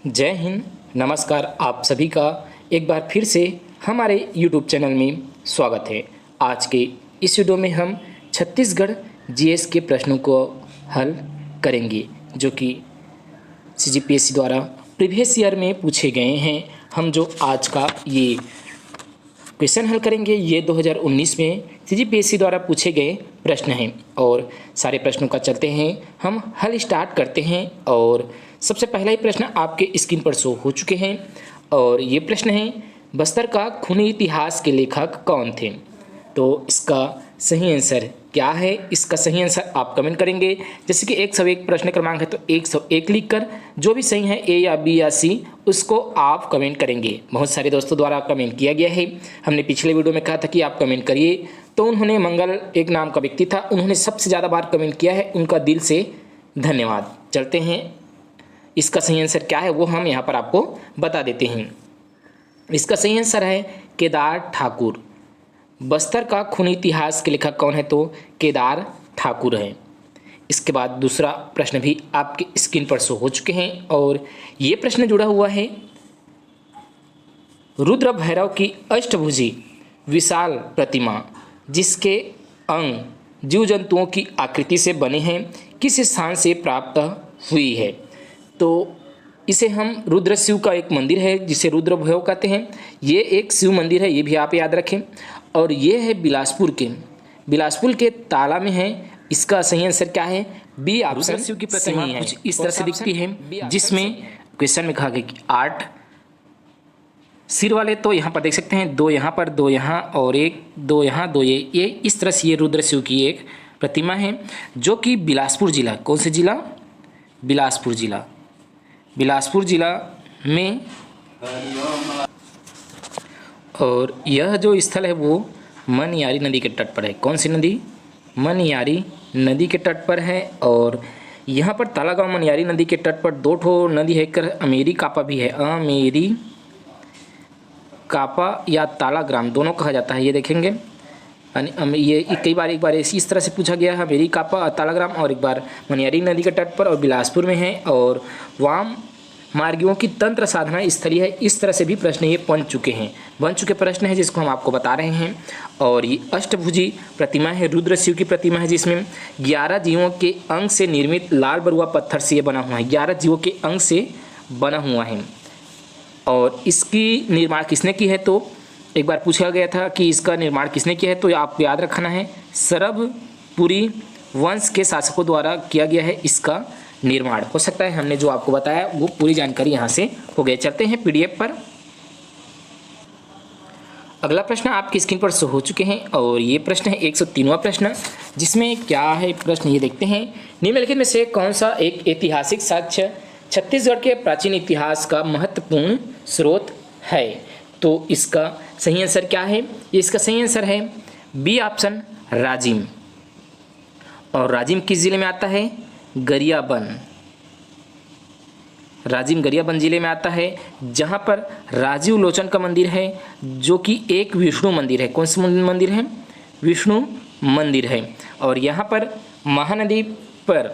जय हिंद। नमस्कार। आप सभी का एक बार फिर से हमारे YouTube चैनल में स्वागत है। आज के इस वीडियो में हम छत्तीसगढ़ जीएस के प्रश्नों को हल करेंगे जो कि CGPSC द्वारा प्रीवियस ईयर में पूछे गए हैं। हम जो आज का ये क्वेश्चन हल करेंगे ये 2019 में CGPSC द्वारा पूछे गए प्रश्न हैं और सारे प्रश्नों का चलते हैं हम हल स्टार्ट करते हैं। और सबसे पहला ही प्रश्न आपके स्क्रीन पर शो हो चुके हैं और ये प्रश्न है, बस्तर का खूनी इतिहास के लेखक कौन थे? तो इसका सही आंसर क्या है? इसका सही आंसर आप कमेंट करेंगे। जैसे कि 101 प्रश्न क्रमांक है तो 101 लिखकर जो भी सही है A या B या C उसको आप कमेंट करेंगे। बहुत सारे दोस्तों द्वारा कमेंट किया गया है। हमने पिछले वीडियो में कहा था कि आप कमेंट करिए, तो उन्होंने मंगल एक नाम का व्यक्ति था, उन्होंने सबसे ज़्यादा बार कमेंट किया है, उनका दिल से धन्यवाद। चलते हैं इसका सही आंसर क्या है वो हम यहाँ पर आपको बता देते हैं। इसका सही आंसर है केदार ठाकुर। बस्तर का खूनी इतिहास के लेखक कौन है? तो केदार ठाकुर है। इसके बाद दूसरा प्रश्न भी आपके स्क्रीन पर शो हो चुके हैं और ये प्रश्न जुड़ा हुआ है, रुद्र भैरव की अष्टभुजी विशाल प्रतिमा जिसके अंग जीव जंतुओं की आकृति से बने हैं किस स्थान से प्राप्त हुई है? तो इसे हम रुद्र शिव का एक मंदिर है जिसे रुद्र भैरव कहते हैं। ये एक शिव मंदिर है, ये भी आप याद रखें। और ये है बिलासपुर के ताला में है। इसका सही आंसर क्या है? B option. शिव की प्रतिमा है कुछ इस तरह से दिखती है जिसमें क्वेश्चन में कहा गया कि 8 सिर वाले, तो यहाँ पर देख सकते हैं 2 यहाँ पर, 2 यहाँ और 1, 2 यहाँ, 2 ये इस तरह से ये रुद्र शिव की एक प्रतिमा है जो कि बिलासपुर जिला, कौन से जिला? बिलासपुर जिला में। और यह जो स्थल है वो मनियारी नदी के तट पर है। कौन सी नदी? मनियारी नदी के तट पर है। और यहाँ पर तालागांव मनियारी नदी के तट पर 2 ठो नदी है कर अमेरी कापा भी है। अमेरी कापा या तालाग्राम दोनों कहा जाता है। ये देखेंगे ये कई बार एक बार इस तरह से पूछा गया है, अमेरी कापा और तालाग्राम, और एक बार मनियारी नदी के तट पर और बिलासपुर में है। और वाम मार्गियों की तंत्र साधना स्थली है। इस तरह से भी प्रश्न ये बन चुके प्रश्न हैं जिसको हम आपको बता रहे हैं। और ये अष्टभुजी प्रतिमा है, रुद्र शिव की प्रतिमा है जिसमें 11 जीवों के अंग से निर्मित लाल बरुआ पत्थर से ये बना हुआ है। 11 जीवों के अंग से बना हुआ है। और इसकी निर्माण किसने की है? तो एक बार पूछा गया था कि इसका निर्माण किसने किया है, तो आपको याद रखना है सरभपुरी वंश के शासकों द्वारा किया गया है इसका निर्माण। हो सकता है हमने जो आपको बताया वो पूरी जानकारी यहाँ से हो गई। चलते हैं PDF पर। अगला प्रश्न आपकी स्क्रीन पर शो हो चुके हैं और ये प्रश्न है 103वां प्रश्न, जिसमें क्या है प्रश्न ये देखते हैं। निम्नलिखित में से कौन सा एक ऐतिहासिक साक्ष्य छत्तीसगढ़ के प्राचीन इतिहास का महत्वपूर्ण स्रोत है? तो इसका सही आंसर क्या है? इसका सही आंसर है बी ऑप्शन, राजिम। और राजिम किस जिले में आता है? गरियाबंद। राजिम गरियाबंद जिले में आता है, जहाँ पर राजीव लोचन का मंदिर है जो कि एक विष्णु मंदिर है। कौन सा मंदिर है? विष्णु मंदिर है। और यहाँ पर महानदी पर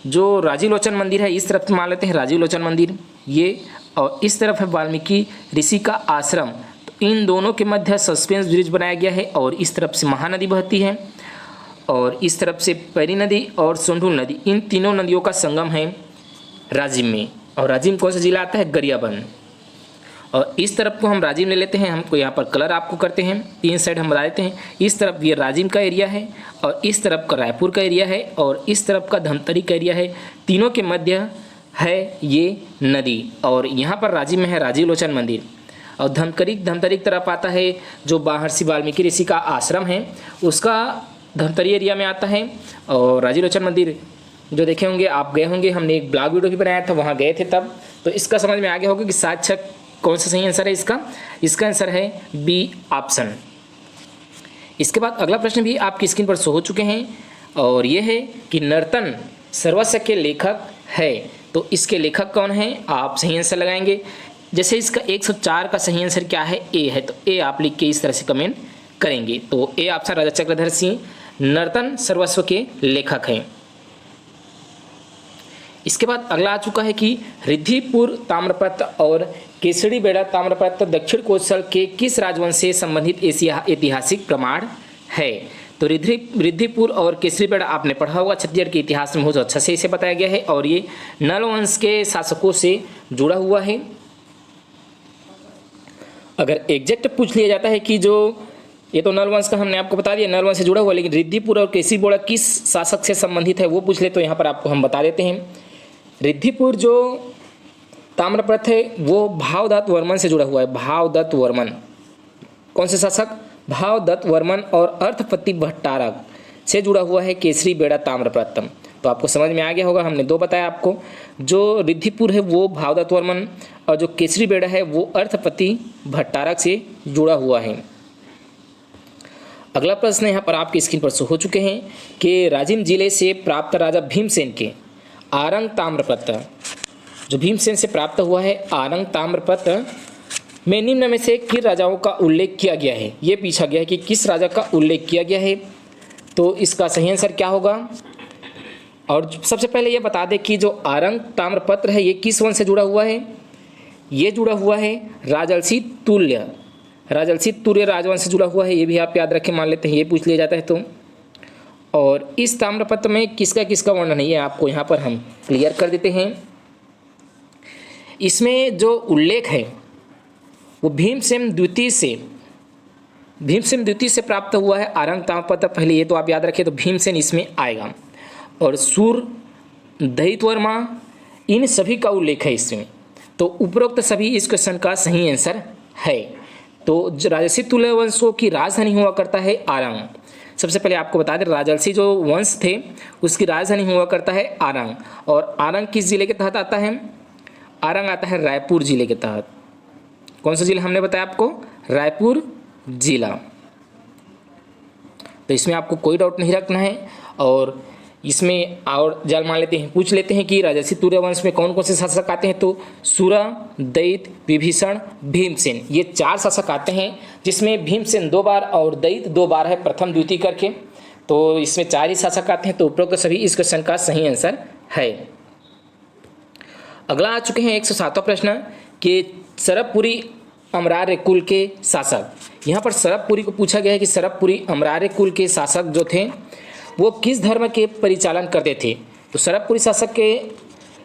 जो राजीव लोचन मंदिर है, इस तरफ मान लेते हैं राजीव लोचन मंदिर ये, और इस तरफ है वाल्मीकि ऋषि का आश्रम। तो इन दोनों के मध्य सस्पेंस ब्रिज बनाया गया है और इस तरफ से महानदी बहती है और इस तरफ से पैरी नदी और सोंढुल नदी, इन तीनों नदियों का संगम है राजिम में। और राजिम कौन सा जिला आता है? गरियाबंद। और इस तरफ को हम राजिम ले लेते हैं, हमको यहाँ पर कलर आपको करते हैं, 3 साइड हम बता देते हैं। इस तरफ ये राजिम का एरिया है और इस तरफ का रायपुर का एरिया है और इस तरफ का धमतरी का एरिया है। तीनों के मध्य है ये नदी और यहाँ पर राजिम में है राजीव लोचन मंदिर। और धमतरी की तरफ आता है जो महर्षि वाल्मीकि ऋषि का आश्रम है, उसका धमतरी एरिया में आता है। और राजीव लोचन मंदिर जो देखे होंगे, आप गए होंगे, हमने एक ब्लॉग वीडियो भी बनाया था, वहाँ गए थे तब, तो इसका समझ में आ गया होगा कि साक्षात कौन सा सही आंसर है इसका? इसका आंसर है बी ऑप्शन। इसके बाद अगला प्रश्न भी आपकी स्क्रीन पर शो हो चुके हैं और ये है कि नर्तन सर्वस्व के लेखक है, तो इसके लेखक कौन हैं? आप सही आंसर लगाएंगे। जैसे इसका 104 का सही आंसर क्या है? ए है, तो ए आप लिख के इस तरह से कमेंट करेंगे। तो ए ऑप्शन राजा चक्रधर सिंह नर्तन सर्वस्व के लेखक हैं। इसके बाद अगला आ चुका है कि रिद्धिपुर ताम्रपत्र और केसरीबेड़ा ताम्रपत्र दक्षिण कोसल के किस राजवंश से संबंधित ऐतिहासिक प्रमाण है। तो रिद्धिपुर और केसरीबेड़ा आपने पढ़ा होगा, छत्तीसगढ़ के इतिहास में बहुत अच्छा से इसे बताया गया है और ये नल वंश के शासकों से जुड़ा हुआ है। अगर एग्जैक्ट पूछ लिया जाता है कि जो ये तो नल वंश का हमने आपको बता दिया, नल वंश से जुड़ा हुआ, लेकिन रिद्धिपुर और केसरीबेड़ा किस शासक से संबंधित है वो पूछ ले तो यहाँ पर आपको हम बता देते हैं। रिद्धिपुर जो ताम्रपत्र है वो भावदत्त वर्मन से जुड़ा हुआ है। भावदत्त वर्मन कौन से शासक? भावदत्त वर्मन और अर्थपति भट्टारक से जुड़ा हुआ है केसरीबेड़ा ताम्रपत्र। तो आपको समझ में आ गया होगा, हमने दो बताया आपको, जो रिद्धिपुर है वो भावदत्त वर्मन और जो केसरीबेड़ा है वो अर्थपति भट्टारक से जुड़ा हुआ है। अगला प्रश्न यहाँ पर आपकी स्क्रीन पर शो हो चुके हैं कि राजिम जिले से प्राप्त राजा भीमसेन के आरंग ताम्रपत्र, जो भीमसेन से प्राप्त हुआ है आरंग ताम्रपत्र में निम्न में से किन राजाओं का उल्लेख किया गया है। ये पूछा गया है कि किस राजा का उल्लेख किया गया है, तो इसका सही आंसर क्या होगा। और सबसे पहले ये बता दें कि जो आरंग ताम्रपत्र है ये किस वंश से जुड़ा हुआ है। ये जुड़ा हुआ है राजर्षि तुल्य राजवंश से जुड़ा हुआ है। ये भी आप याद रखें, मान लेते हैं ये पूछ लिया जाता है तो। और इस ताम्रपत्र में किसका किसका वर्णन है ये आपको यहाँ पर हम क्लियर कर देते हैं। इसमें जो उल्लेख है वो भीमसेन द्वितीय से प्राप्त हुआ है आरंग ताम्रपत्र। पहले ये तो आप याद रखें, तो भीमसेन इसमें आएगा। और सूर दयित वर्मा इन सभी का उल्लेख है इसमें। तो उपरोक्त सभी इस क्वेश्चन का सही आंसर है। तो राजर्षि तुल्य वंशों की राजधानी हुआ करता है आरंग। सबसे पहले आपको बता दें, राजर्षि जो वंश थे उसकी राजधानी हुआ करता है आरंग। और आरंग किस जिले के तहत आता है? आरंग आता है रायपुर जिले के तहत। कौन सा जिला हमने बताया आपको? रायपुर जिला। तो इसमें आपको कोई डाउट नहीं रखना है। और इसमें और जाल मान लेते हैं, पूछ लेते हैं कि राजर्षि तुल्य वंश में कौन कौन से शासक आते हैं। तो सूरा, दयित, विभीषण, भीमसेन, ये 4 शासक आते हैं, जिसमें भीमसेन 2 बार और दयित 2 बार है, प्रथम द्वितीय करके। तो इसमें 4 ही शासक आते हैं। तो उपरोक्त सभी इस क्वेश्चन का सही आंसर है। अगला आ चुके हैं 107वां प्रश्न कि सरबपुरी अमरार्य कुल के शासक। यहाँ पर सरबपुरी को पूछा गया है कि सरबपुरी अमरार्य कुल के शासक जो थे वो किस धर्म के परिचालन करते थे। तो सरबपुरी शासक के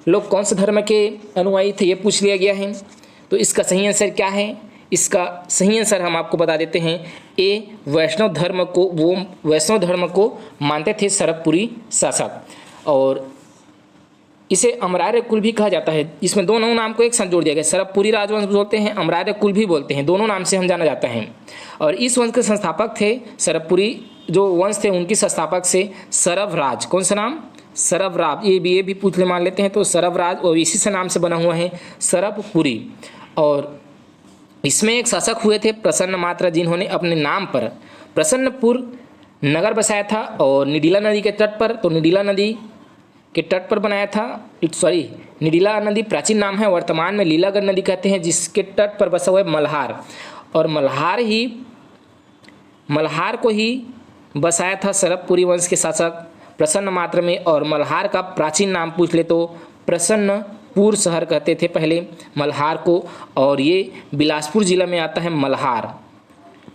लोग कौन से धर्म के अनुयायी थे ये पूछ लिया गया है। तो इसका सही आंसर क्या है? इसका सही आंसर हम आपको बता देते हैं, ए वैष्णव धर्म को मानते थे सरबपुरी शासक। और इसे अमरार्य कुल भी कहा जाता है। इसमें दोनों नाम को एक साथ जोड़ दिया गया, सरबपुरी राजवंश बोलते हैं, अमरार्य कुल भी बोलते हैं, दोनों नाम से हम जाना जाता है। और इस वंश के संस्थापक थे सरबपुरी जो वंश थे उनके संस्थापक से सरवराज। कौन सा नाम? सरवराज। ये भी पूछ ले मान लेते हैं। तो सरवराज, और इसी से नाम से बना हुआ है सरबपुरी। और इसमें एक शासक हुए थे प्रसन्न मात्र, जिन्होंने अपने नाम पर प्रसन्नपुर नगर बसाया था और निडिला नदी के तट पर। तो निडिला नदी के तट पर बनाया था, निडिला नदी प्राचीन नाम है, वर्तमान में लीलागढ़ नदी कहते हैं, जिसके तट पर बसा हुआ है मल्हार। और मल्हार को ही बसाया था सरबपुरी वंश के शासक प्रसन्न मात्र में। और मल्हार का प्राचीन नाम पूछ ले तो प्रसन्नपुर शहर कहते थे पहले मल्हार को। और ये बिलासपुर जिला में आता है मल्हार,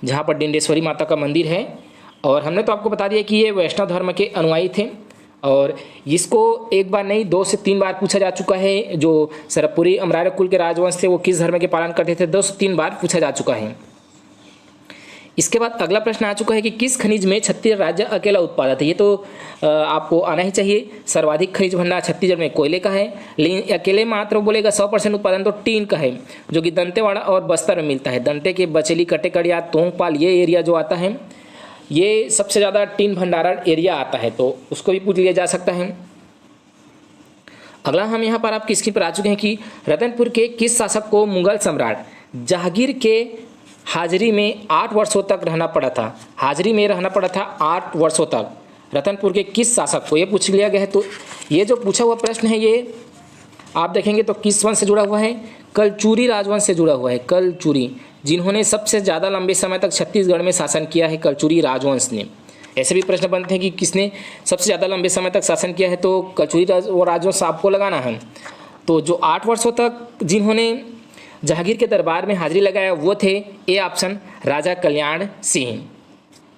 जहाँ पर डिंडेश्वरी माता का मंदिर है। और हमने तो आपको बता दिया कि ये वैष्णव धर्म के अनुयायी थे। और इसको एक बार नहीं 2 से 3 बार पूछा जा चुका है। जो सरबपुरी अमरार्य कुल के राजवंश थे वो किस धर्म के पालन करते थे, 2 से 3 बार पूछा जा चुका है। इसके बाद अगला प्रश्न आ चुका है कि किस खनिज में छत्तीसगढ़ राज्य अकेला उत्पादक है। ये तो आपको आना ही चाहिए। सर्वाधिक खनिज भंडार छत्तीसगढ़ में कोयले का है, लेकिन अकेले मात्र बोलेगा 100% उत्पादन तो टीन का है, जो कि दंतेवाड़ा और बस्तर में मिलता है। दंते के बचेली, कटेकड़िया, तोंगपाल ये एरिया जो आता है ये सबसे ज़्यादा टीन भंडारण एरिया आता है, तो उसको भी पूछ लिया जा सकता है। अगला हम यहाँ पर आपकी स्क्रीन पर आ चुके हैं कि रतनपुर के किस शासक को मुगल सम्राट जहांगीर के हाजिरी में 8 वर्षों तक रहना पड़ा था। हाजिरी में रहना पड़ा था 8 वर्षों तक रतनपुर के किस शासक को, ये पूछ लिया गया है। तो ये जो पूछा हुआ प्रश्न है ये आप देखेंगे तो किस वंश से जुड़ा हुआ है? कलचुरी राजवंश से जुड़ा हुआ है। कलचुरी, जिन्होंने सबसे ज़्यादा लंबे समय तक छत्तीसगढ़ में शासन किया है, कलचुरी राजवंश ने। ऐसे भी प्रश्न बनते हैं कि किसने सबसे ज़्यादा लंबे समय तक शासन किया है, तो कलचुरी राजवंश आपको लगाना है। तो जो 8 वर्षों तक जिन्होंने जहांगीर के दरबार में हाजिरी लगाया वो थे, ए ऑप्शन राजा कल्याण सिंह।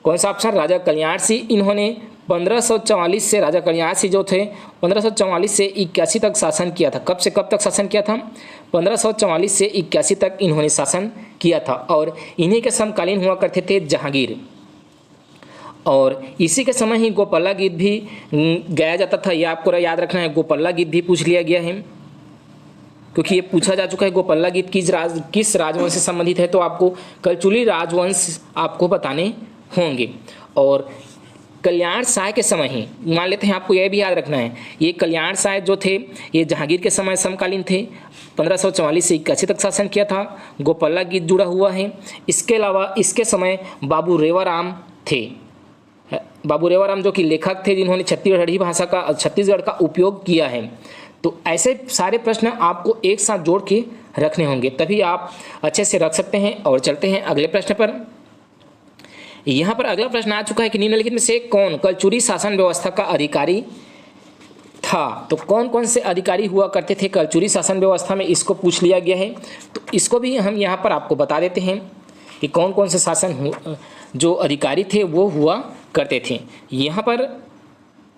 कौन सा ऑप्शन? राजा कल्याण सिंह। इन्होंने 1544 से, राजा कल्याण सिंह जो थे 1544 से 81 तक शासन किया था। कब से कब तक शासन किया था? 1544 से 81 तक इन्होंने शासन किया था और इन्हीं के समकालीन हुआ करते थे जहांगीर। और इसी के समय ही गोपल्ला गीत भी गाया जाता था। यह आपको याद रखना है, गोपल्ला गीत भी पूछ लिया गया है क्योंकि ये पूछा जा चुका है गोपल्ला गीत किस राजवंश से संबंधित है, तो आपको कलचुरी राजवंश आपको बताने होंगे। और कल्याण शाह के समय ही मान लेते हैं, आपको यह भी याद रखना है, ये कल्याण शाह जो थे ये जहांगीर के समय समकालीन थे। 1544 से 81 तक शासन किया था। गोपल्ला गीत जुड़ा हुआ है। इसके अलावा इसके समय बाबू रेवाराम थे। बाबू रेवाराम जो कि लेखक थे जिन्होंने छत्तीसगढ़ का उपयोग किया है। तो ऐसे सारे प्रश्न आपको एक साथ जोड़ के रखने होंगे, तभी आप अच्छे से रख सकते हैं। और चलते हैं अगले प्रश्न पर। यहाँ पर अगला प्रश्न आ चुका है कि निम्नलिखित में से कौन कलचुरी शासन व्यवस्था का अधिकारी था? तो कौन कौन से अधिकारी हुआ करते थे कलचुरी शासन व्यवस्था में, इसको पूछ लिया गया है। तो इसको भी हम यहाँ पर आपको बता देते हैं कि कौन कौन से जो अधिकारी थे वो हुआ करते थे। यहाँ पर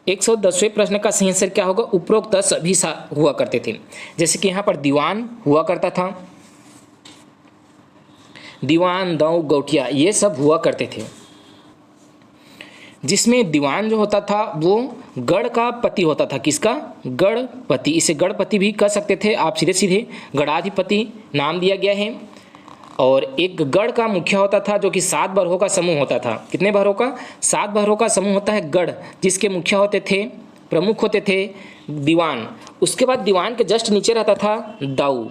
110वें प्रश्न का सही आंसर क्या होगा? उपरोक्त सभी हुआ करते थे। जैसे कि यहाँ पर दीवान हुआ करता था, दीवान, दाऊ, गौटिया, ये सब हुआ करते थे। जिसमें दीवान जो होता था वो गढ़ का पति होता था। किसका? गढ़पति। इसे गढ़पति भी कह सकते थे आप, सीधे सीधे गढ़ाधिपति नाम दिया गया है। और एक गढ़ का मुखिया होता था जो कि 7 बरहों का समूह होता था। कितने बरहों का? 7 बरहों का समूह होता है गढ़, जिसके मुखिया होते थे, प्रमुख होते थे दीवान। उसके बाद दीवान के जस्ट नीचे रहता था दाऊ,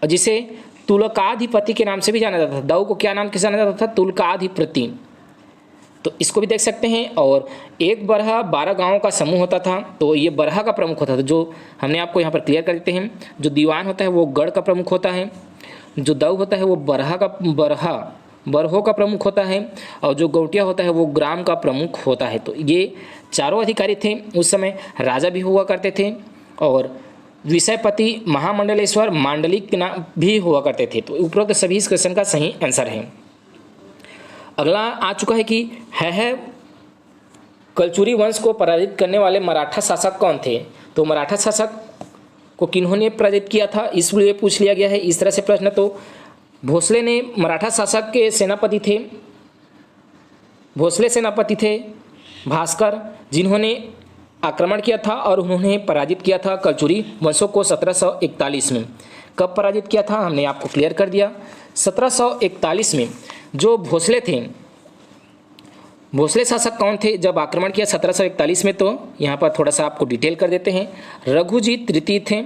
जिसे तुलकाधिपति के नाम से भी जाना जाता था। दाऊ को क्या नाम से जाना जाता था? तुलकाधिपति। तो इसको भी देख सकते हैं। और एक बरहा 12 गांवों का समूह होता था, तो ये बरहा का प्रमुख होता था, जो हमने आपको यहाँ पर क्लियर कर देते हैं। जो दीवान होता है वो गढ़ का प्रमुख होता है, जो दाऊ होता है वो बरहों का प्रमुख होता है, और जो गौटिया होता है वो ग्राम का प्रमुख होता है। तो ये चारों अधिकारी थे। उस समय राजा भी हुआ करते थे और विषयपति, महामंडलेश्वर, मांडलिक भी हुआ करते थे। तो उपरोक्त सभी इस क्वेश्चन का सही आंसर है। अगला आ चुका है कि है कलचुरी वंश को पराजित करने वाले मराठा शासक कौन थे? तो मराठा शासक को किन्होंने पराजित किया था, इसलिए पूछ लिया गया है इस तरह से प्रश्न। तो भोसले ने मराठा शासक के सेनापति थे। भोसले सेनापति थे भास्कर, जिन्होंने आक्रमण किया था और उन्होंने पराजित किया था कलचुरी वंशों को 1741 में। कब पराजित किया था हमने आपको क्लियर कर दिया। 1741 में जो भोसले थे, भोसले शासक कौन थे जब आक्रमण किया 1741 में? तो यहाँ पर थोड़ा सा आपको डिटेल कर देते हैं। रघुजीत तृतीय थे,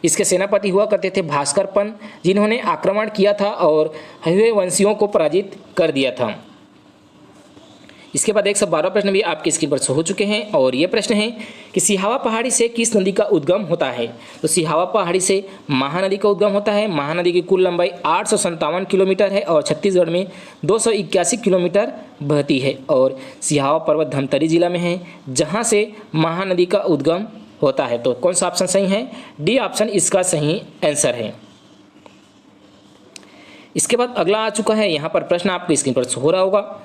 इसके सेनापति हुआ करते थे भास्कर पंत, जिन्होंने आक्रमण किया था और हयुए वंशियों को पराजित कर दिया था। इसके बाद 112 प्रश्न भी आपके स्क्रीन पर शो हो चुके हैं। और ये प्रश्न है कि सिहावा पहाड़ी से किस नदी का उद्गम होता है? तो सिहावा पहाड़ी से महानदी का उद्गम होता है। महानदी की कुल लंबाई 857 किलोमीटर है और छत्तीसगढ़ में 281 किलोमीटर बहती है। और सिहावा पर्वत धमतरी जिला में है, जहाँ से महानदी का उद्गम होता है। तो कौन सा ऑप्शन सही है? डी ऑप्शन इसका सही आंसर है। इसके बाद अगला आ चुका है, यहाँ पर प्रश्न आपके स्क्रीन पर शो हो रहा होगा।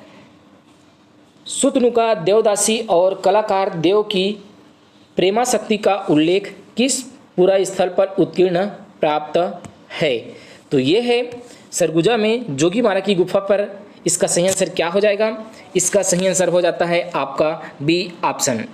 सुतनुका, देवदासी और कलाकार देव की प्रेमा शक्ति का उल्लेख किस पुरा स्थल पर उत्कीर्ण प्राप्त है? तो ये है सरगुजा में जोगीमारा की गुफा पर। इसका सही आंसर क्या हो जाएगा? इसका सही आंसर हो जाता है आपका बी ऑप्शन।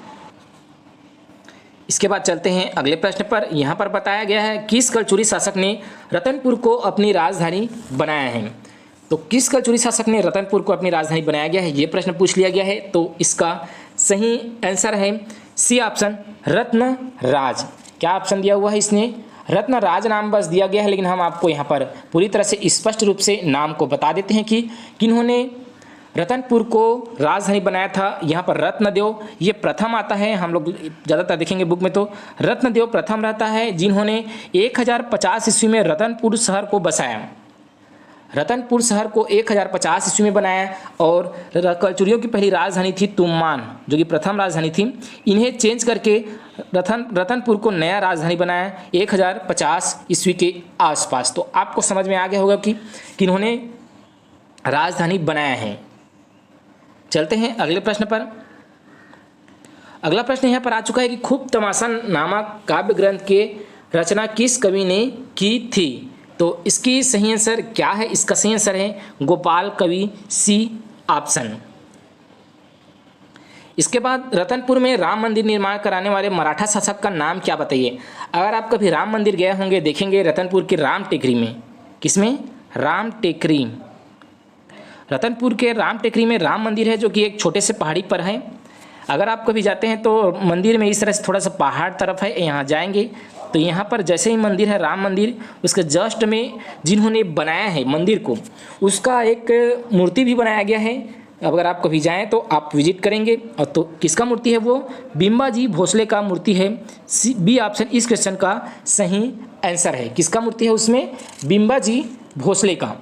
इसके बाद चलते हैं अगले प्रश्न पर। यहाँ पर बताया गया है किस कलचुरी शासक ने रतनपुर को अपनी राजधानी बनाया है? तो किस कलचुरी शासक ने रतनपुर को अपनी राजधानी बनाया गया है, ये प्रश्न पूछ लिया गया है। तो इसका सही आंसर है सी ऑप्शन, रत्न राज। क्या ऑप्शन दिया हुआ है इसने? रत्न राज नाम बस दिया गया है, लेकिन हम आपको यहाँ पर पूरी तरह से स्पष्ट रूप से नाम को बता देते हैं कि किन्होंने रतनपुर को राजधानी बनाया था। यहाँ पर रत्नदेव ये प्रथम आता है, हम लोग ज़्यादातर देखेंगे बुक में, तो रत्नदेव प्रथम रहता है, जिन्होंने 1050 ईस्वी में रतनपुर शहर को बसाया। रतनपुर शहर को 1050 ईस्वी में बनाया और कलचुरियों की पहली राजधानी थी तुमान, जो कि प्रथम राजधानी थी। इन्हें चेंज करके रतनपुर को नया राजधानी बनाया 1050 ईस्वी के आसपास। तो आपको समझ में आ गया होगा कि किन्होंने राजधानी बनाया है। चलते हैं अगले प्रश्न पर। अगला प्रश्न यहाँ पर आ चुका है कि खूब तमाशा नामक काव्य ग्रंथ के रचना किस कवि ने की थी। तो इसकी सही आंसर क्या है? इसका सही आंसर है गोपाल कवि, सी ऑप्शन। इसके बाद रतनपुर में राम मंदिर निर्माण कराने वाले मराठा शासक का नाम क्या बताइए। अगर आप कभी राम मंदिर गए होंगे, देखेंगे रतनपुर के राम टेकरी में, किसमें? राम टेकरी। रतनपुर के राम टेकरी में राम मंदिर है, जो कि एक छोटे से पहाड़ी पर है। अगर आप कभी जाते हैं तो मंदिर में इस तरह से थोड़ा सा पहाड़ तरफ है, यहाँ जाएंगे तो यहाँ पर जैसे ही मंदिर है राम मंदिर, उसके जस्ट में जिन्होंने बनाया है मंदिर को, उसका एक मूर्ति भी बनाया गया है। अगर आप कभी जाएं तो आप विजिट करेंगे। और तो किसका मूर्ति है? वो बिम्बाजी भोसले का मूर्ति है। बी ऑप्शन इस क्वेश्चन का सही आंसर है। किसका मूर्ति है उसमें? बिम्बाजी भोसले का।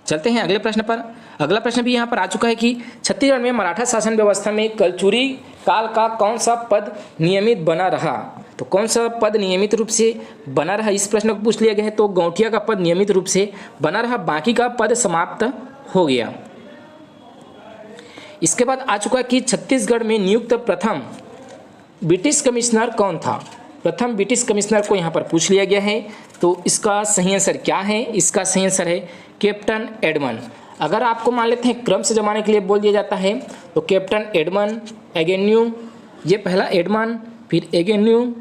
चलते हैं अगले प्रश्न पर। अगला प्रश्न भी यहाँ पर आ चुका है कि छत्तीसगढ़ में मराठा शासन व्यवस्था में कलचुरी काल का कौन सा पद नियमित बना रहा। तो कौन सा पद नियमित रूप से बना रहा, इस प्रश्न को पूछ लिया गया है। तो गौठिया का पद नियमित रूप से बना रहा, बाकी का पद समाप्त हो गया। इसके बाद आ चुका है कि छत्तीसगढ़ में नियुक्त प्रथम ब्रिटिश कमिश्नर कौन था। प्रथम ब्रिटिश कमिश्नर को यहाँ पर पूछ लिया गया है। तो इसका सही आंसर क्या है? इसका सही आंसर है कैप्टन एडमंड। अगर आपको मान लेते हैं क्रम से जमाने के लिए बोल दिया जाता है तो कैप्टन एडमंड, एगेन्यू, ये पहला एडमंड, फिर एगेन्यू,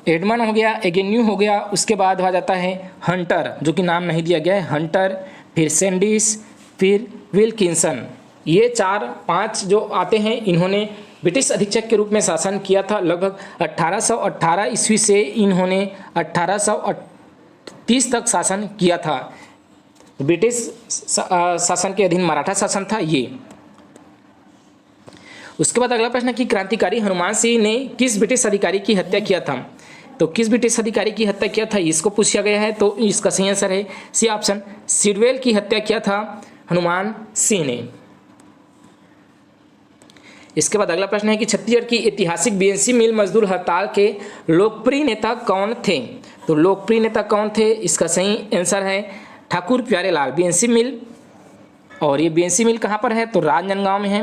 एडमंड हो गया, एगेन्यू हो गया। उसके बाद आ जाता है हंटर, जो कि नाम नहीं दिया गया है, हंटर, फिर सैंडिस, फिर विल्किंसन। ये 4-5 जो आते हैं, इन्होंने ब्रिटिश अधीक्षक के रूप में शासन किया था। लगभग 1818 ईस्वी से इन्होंने 1830 तक शासन किया था। ब्रिटिश शासन के अधीन मराठा शासन था ये। उसके बाद अगला प्रश्न कि क्रांतिकारी हनुमान सिंह ने किस ब्रिटिश अधिकारी की हत्या किया था। तो किस ब्रिटिश अधिकारी की हत्या किया था, इसको पूछा गया है। तो इसका सही आंसर है सी ऑप्शन, सिडवेल की हत्या किया था हनुमान सिंह ने। इसके बाद अगला प्रश्न है कि छत्तीसगढ़ की ऐतिहासिक बीएनसी मिल मजदूर हड़ताल के लोकप्रिय नेता कौन थे। तो लोकप्रिय नेता कौन थे, इसका सही आंसर है ठाकुर प्यारेलाल। बीएनसी मिल, और ये बीएनसी मिल कहाँ पर है? तो राजनांदगांव में है।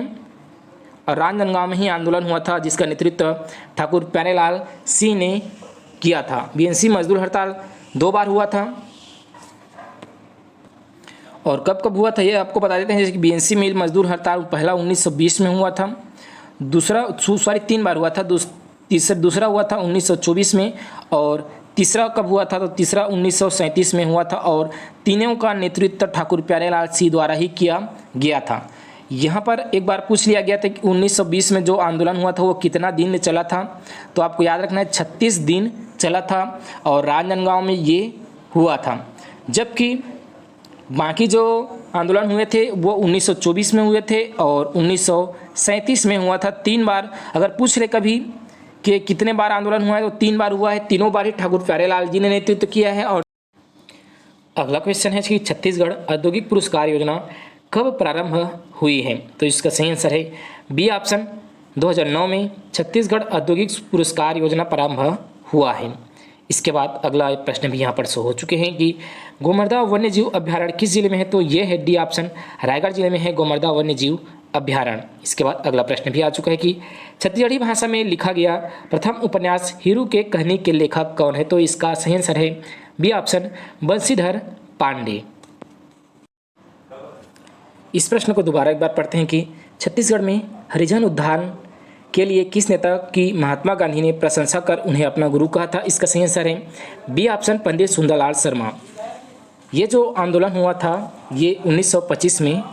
और राजनांदगांव में ही आंदोलन हुआ था, जिसका नेतृत्व ठाकुर प्यारेलाल सिंह ने किया था। बीएनसी मजदूर हड़ताल 2 बार हुआ था। और कब कब हुआ था ये आपको बता देते हैं। जैसे कि बीएनसी मिल मजदूर हड़ताल पहला 1920 में हुआ था, दूसरा 3 बार हुआ था। दूसरा हुआ था 1924 में, और तीसरा कब हुआ था? तो तीसरा 1937 में हुआ था। और तीनों का नेतृत्व ठाकुर प्यारेलाल सिंह द्वारा ही किया गया था। यहाँ पर एक बार पूछ लिया गया था कि 1920 में जो आंदोलन हुआ था वो कितना दिन चला था। तो आपको याद रखना है 36 दिन चला था, और राजनांदगांव में ये हुआ था। जबकि बाकी जो आंदोलन हुए थे वो 1924 में हुए थे और 1937 में हुआ था। 3 बार अगर पूछ रहे कभी कि कितने बार आंदोलन हुआ है, तो 3 बार हुआ है। तीनों बार ही ठाकुर प्यारेलाल जी ने नेतृत्व किया है। और अगला क्वेश्चन है कि छत्तीसगढ़ औद्योगिक पुरस्कार योजना कब प्रारंभ हुई है। तो इसका सही आंसर है बी ऑप्शन, 2009 में छत्तीसगढ़ औद्योगिक पुरस्कार योजना प्रारंभ हुआ है। इसके बाद अगला प्रश्न भी यहाँ पर शो हो चुके हैं कि गोमर्दा वन्यजीव अभ्यारण्य किस जिले में है। तो ये है डी ऑप्शन, रायगढ़ जिले में है गोमर्दा वन्यजीव अभ्यारण्य। इसके बाद अगला प्रश्न भी आ चुका है कि छत्तीसगढ़ी भाषा में लिखा गया प्रथम उपन्यास हीरू के कहानी के लेखक कौन है। तो इसका सही आंसर है बी ऑप्शन, बंशीधर पांडे। इस प्रश्न को दोबारा एक बार पढ़ते हैं कि छत्तीसगढ़ में हरिजन उद्धार के लिए किस नेता की महात्मा गांधी ने प्रशंसा कर उन्हें अपना गुरु कहा था। इसका सही आंसर है बी ऑप्शन, पंडित सुंदरलाल शर्मा। ये जो आंदोलन हुआ था ये 1925 में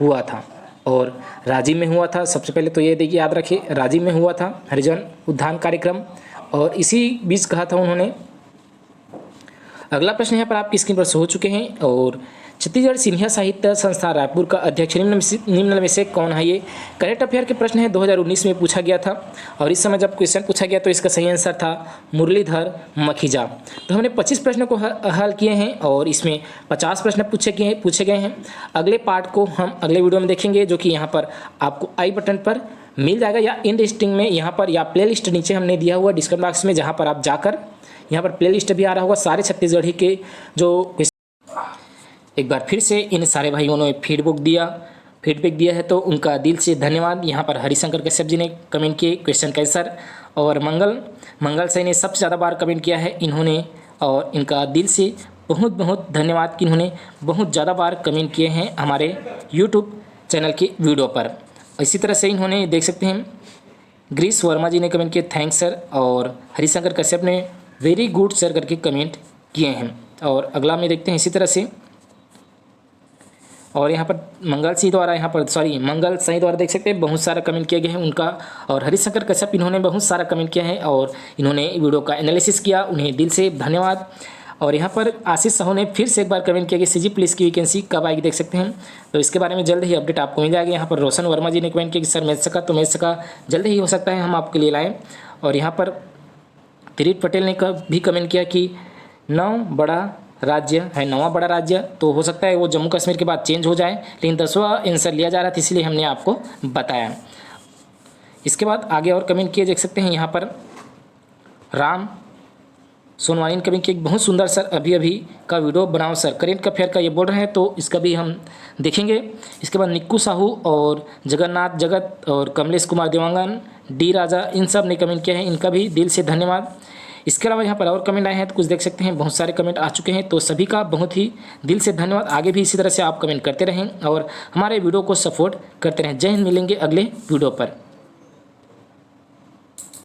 हुआ था और राजिम में हुआ था। सबसे पहले तो ये देखिए याद रखिए, राजिम में हुआ था हरिजन उद्धार कार्यक्रम, और इसी बीच कहा था उन्होंने। अगला प्रश्न यहाँ पर आपकी स्क्रीन पर शो हो चुके हैं। और छत्तीसगढ़ सिन्हा साहित्य संस्थान रायपुर का अध्यक्ष निम्न में से कौन है? ये करेंट अफेयर के प्रश्न है, 2019 में पूछा गया था और इस समय जब क्वेश्चन पूछा गया तो इसका सही आंसर था मुरलीधर मखीजा। तो हमने 25 प्रश्नों को हल किए हैं और इसमें 50 प्रश्न पूछे गए हैं। अगले पार्ट को हम अगले वीडियो में देखेंगे, जो कि यहाँ पर आपको आई बटन पर मिल जाएगा या इन लिस्टिंग में यहाँ पर या प्ले लिस्ट नीचे हमने दिया हुआ डिस्क्रिप्शन बॉक्स में, जहाँ पर आप जाकर यहाँ पर प्ले लिस्ट भी आ रहा होगा सारे छत्तीसगढ़ी के जो एक बार फिर से इन सारे भाइयों ने फीडबैक दिया है तो उनका दिल से धन्यवाद। यहाँ पर हरिशंकर कश्यप जी ने कमेंट किए क्वेश्चन का आंसर, और मंगल साई ने सबसे ज़्यादा बार कमेंट किया है इन्होंने, और इनका दिल से बहुत बहुत धन्यवाद कि इन्होंने बहुत ज़्यादा बार कमेंट किए हैं हमारे यूट्यूब चैनल के वीडियो पर। इसी तरह से इन्होंने देख सकते हैं ग्रीस वर्मा जी ने कमेंट किए थैंक्स सर, और हरिशंकर कश्यप ने वेरी गुड सर करके कमेंट किए हैं। और अगला में देखते हैं इसी तरह से, और यहाँ पर मंगल साई द्वारा देख सकते हैं बहुत सारा कमेंट किए गए हैं उनका, और हरिशंकर कश्यप इन्होंने बहुत सारा कमेंट किया है और इन्होंने वीडियो का एनालिसिस किया, उन्हें दिल से धन्यवाद। और यहाँ पर आशीष साहू ने फिर से एक बार कमेंट किया कि सीजी पुलिस की वैकेंसी कब आएगी, देख सकते हैं तो इसके बारे में जल्द ही अपडेट आपको मिल जाएगी। यहाँ पर रोशन वर्मा जी ने कमेंट किया कि सर मिल सका जल्द ही हो सकता है हम आपके लिए लाएँ। और यहाँ पर तिरीट पटेल ने भी कमेंट किया कि 9 बड़ा राज्य तो हो सकता है वो जम्मू कश्मीर के बाद चेंज हो जाए, लेकिन 10वां आंसर लिया जा रहा था इसलिए हमने आपको बताया। इसके बाद आगे और कमेंट किए देख सकते हैं यहाँ पर राम सोनवानी ने कमेंट किया बहुत सुंदर सर, अभी का वीडियो बनाओ सर, करेंट अफेयर का ये बोल रहे हैं तो इसका भी हम देखेंगे। इसके बाद निक्कू साहू और जगन्नाथ जगत और कमलेश कुमार देवांगन डी राजा इन सब ने कमेंट किया है, इनका भी दिल से धन्यवाद। इसके अलावा यहाँ पर और कमेंट आए हैं तो कुछ देख सकते हैं बहुत सारे कमेंट आ चुके हैं, तो सभी का बहुत ही दिल से धन्यवाद। आगे भी इसी तरह से आप कमेंट करते रहें और हमारे वीडियो को सपोर्ट करते रहें। जय हिंद, मिलेंगे अगले वीडियो पर।